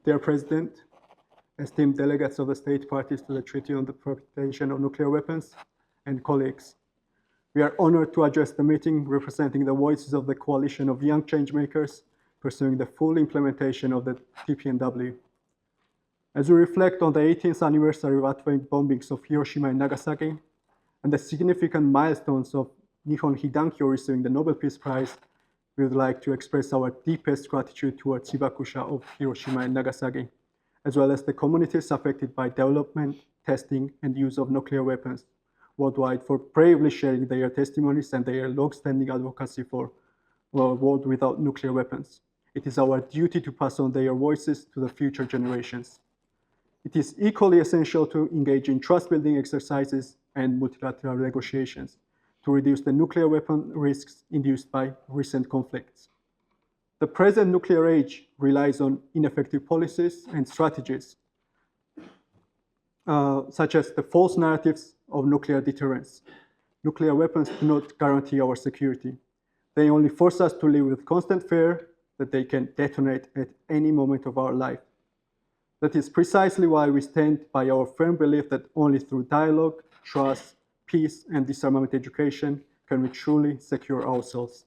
Dear President, esteemed delegates of the state parties to the Treaty on the Prohibition of Nuclear Weapons, and colleagues, we are honored to address the meeting representing the voices of the coalition of young changemakers pursuing the full implementation of the TPNW. As we reflect on the 18th anniversary of atomic bombings of Hiroshima and Nagasaki and the significant milestones of Nihon Hidankyo receiving the Nobel Peace Prize, we would like to express our deepest gratitude towards Hibakusha of Hiroshima and Nagasaki, as well as the communities affected by development, testing, and use of nuclear weapons worldwide for bravely sharing their testimonies and their long-standing advocacy for a world without nuclear weapons. It is our duty to pass on their voices to the future generations. It is equally essential to engage in trust-building exercises and multilateral negotiations to reduce the nuclear weapon risks induced by recent conflicts. The present nuclear age relies on ineffective policies and strategies, such as the false narratives of nuclear deterrence. Nuclear weapons do not guarantee our security. They only force us to live with constant fear that they can detonate at any moment of our life. That is precisely why we stand by our firm belief that only through dialogue, trust, peace, and disarmament education can we truly secure ourselves.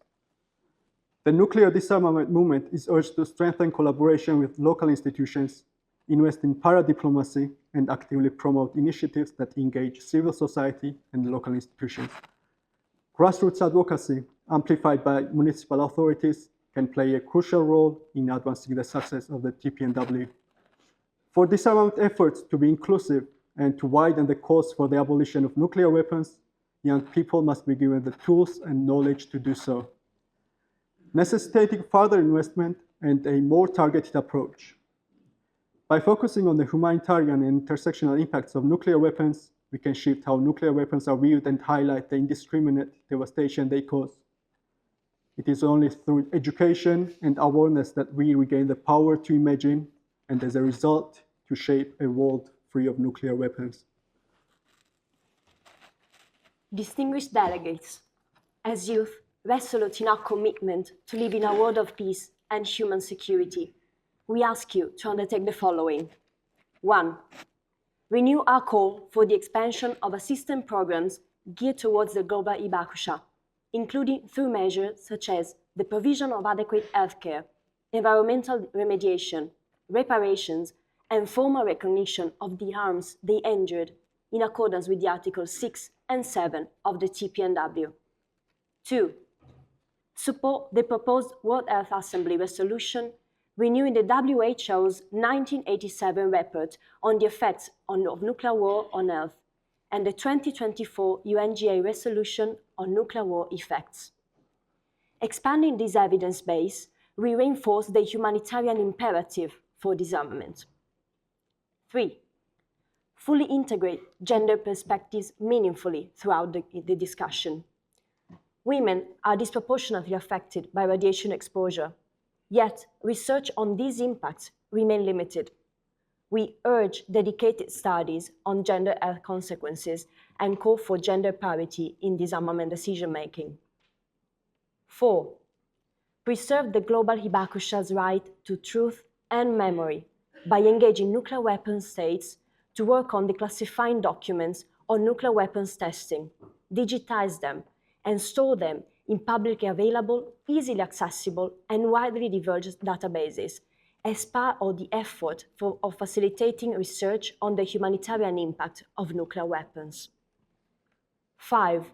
The nuclear disarmament movement is urged to strengthen collaboration with local institutions, invest in para-diplomacy, and actively promote initiatives that engage civil society and local institutions. Grassroots advocacy, amplified by municipal authorities, can play a crucial role in advancing the success of the TPNW. For disarmament efforts to be inclusive and to widen the cause for the abolition of nuclear weapons, young people must be given the tools and knowledge to do so, necessitating further investment and a more targeted approach. By focusing on the humanitarian and intersectional impacts of nuclear weapons, we can shift how nuclear weapons are viewed and highlight the indiscriminate devastation they cause. It is only through education and awareness that we regain the power to imagine and, as a result, to shape a world free of nuclear weapons. Distinguished delegates, as youth, resolute in our commitment to live in a world of peace and human security, we ask you to undertake the following. 1. Renew our call for the expansion of assistance programs geared towards the global Hibakusha, including through measures such as the provision of adequate healthcare, environmental remediation, reparations, and formal recognition of the harms they endured in accordance with the Articles 6 and 7 of the TPNW. 2. Support the proposed World Health Assembly resolution renewing the WHO's 1987 report on the effects of nuclear war on health and the 2024 UNGA resolution on nuclear war effects. Expanding this evidence base, we reinforce the humanitarian imperative for disarmament. 3. Fully integrate gender perspectives meaningfully throughout the discussion. Women are disproportionately affected by radiation exposure, yet research on these impacts remain limited. We urge dedicated studies on gender health consequences and call for gender parity in disarmament decision-making. 4. Preserve the global Hibakusha's right to truth and memory by engaging nuclear weapons states to work on declassifying documents on nuclear weapons testing, digitize them, and store them in publicly available, easily accessible, and widely diverged databases as part of the effort of facilitating research on the humanitarian impact of nuclear weapons. 5.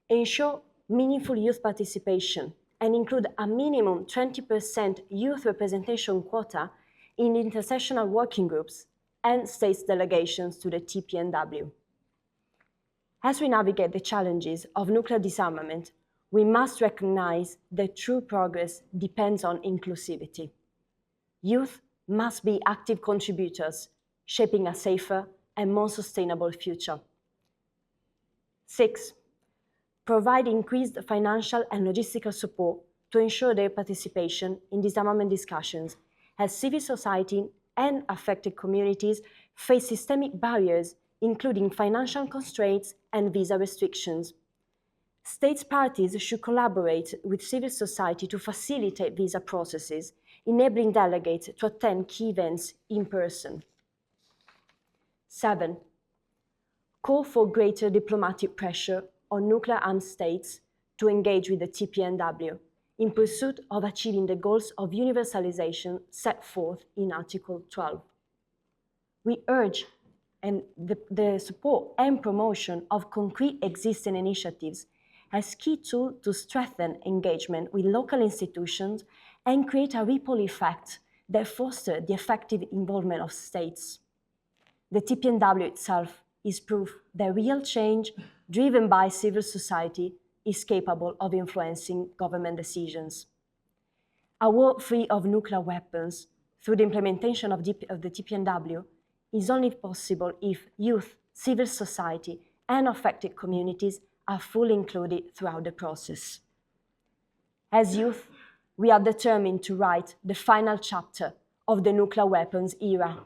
Ensure meaningful youth participation and include a minimum 20% youth representation quota in intersectional working groups and states delegations to the TPNW. As we navigate the challenges of nuclear disarmament, we must recognize that true progress depends on inclusivity. Youth must be active contributors, shaping a safer and more sustainable future. 6. Provide increased financial and logistical support to ensure their participation in disarmament discussions, as civil society and affected communities face systemic barriers, including financial constraints and visa restrictions. State parties should collaborate with civil society to facilitate visa processes enabling delegates to attend key events in person. 7. Call for greater diplomatic pressure on nuclear-armed states to engage with the TPNW in pursuit of achieving the goals of universalization set forth in Article 12. We urge the support and promotion of concrete existing initiatives as key tool to strengthen engagement with local institutions and create a ripple effect that foster the effective involvement of states. The TPNW itself is proof that real change driven by civil society is capable of influencing government decisions. A world free of nuclear weapons through the implementation of the TPNW is only possible if youth, civil society, and affected communities are fully included throughout the process. As youth, we are determined to write the final chapter of the nuclear weapons era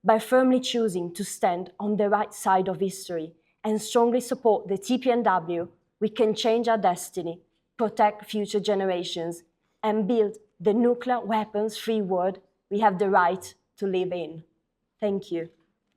by firmly choosing to stand on the right side of history and strongly support the TPNW. We can change our destiny, protect future generations, and build the nuclear weapons-free world we have the right to live in. Thank you.